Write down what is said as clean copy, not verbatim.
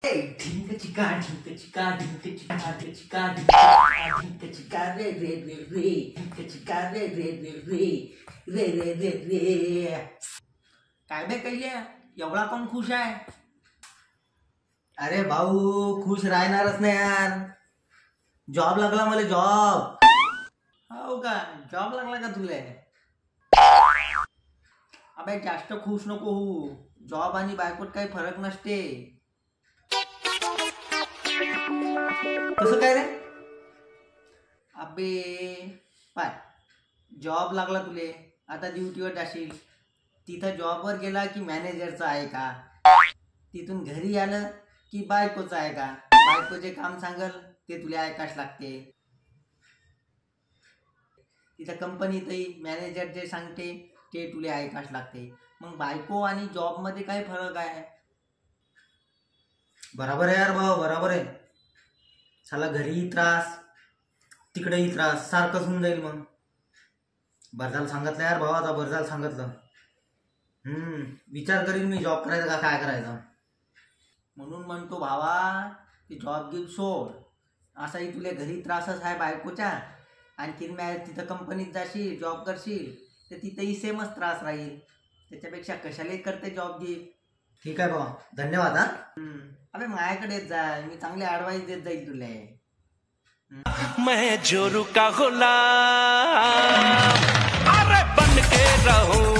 ढिंक चिका ढिंक चिका ढिंक चिका ढिंक चिका ढिंक चिका रे रे रे रे ढिंक चिका रे रे रे रे रे रे रे रे। काय बे कहिए एवढा कोण खुश आहे? अरे भाऊ खुश राहणारच नाही यार, जॉब लागला मला जॉब। हो का, जॉब लागला का तुले? अबे जास्त खुश नको होऊ, जॉब आणि बायकोत काही फरक नसते। कसं काय रे? अबे पाय, जॉब लागला तुले, आता ड्युटीवर जाशील, तिथं जॉबवर गेला की मॅनेजरचं आहे का, तिथून घरी आलं की बायकोचं आहे का, बायको जे काम सांगल ते तुला ऐकाच लागते। तिथं कंपनीतही मॅनेजर जे सांगते ते तुला ऐकाच लागते। मग बायको आणि जॉब मध्ये काय फरक आहे? बराबर आहे यार भाऊ, बराबर आहे। साला घरीही त्रास तिकडेही त्रास, सारखंच होऊन जाईल। मग बरं झालं सांगितलं यार भाऊ, आता बरं झालं सांगितलं। विचार करीन मी जॉब करायचा का काय करायचं। म्हणून म्हणतो भावा की जॉब गिफ्ट सोड, असाही तुला घरी त्रासच आहे बायकोच्या, आणखीन तिथं कंपनीत जाशील जॉब करशील तर तिथंही सेमच त्रास राहील, त्याच्यापेक्षा कशालाही करते जॉब गिफ्ट। ठीक आहे भाऊ, धन्यवाद। हा अबे माझ्याकडे येत जाय, मी चांगले ऍडवाइस देत जाईल तुला। मैं जोरू का गुलाम, अरे बन के रहूं।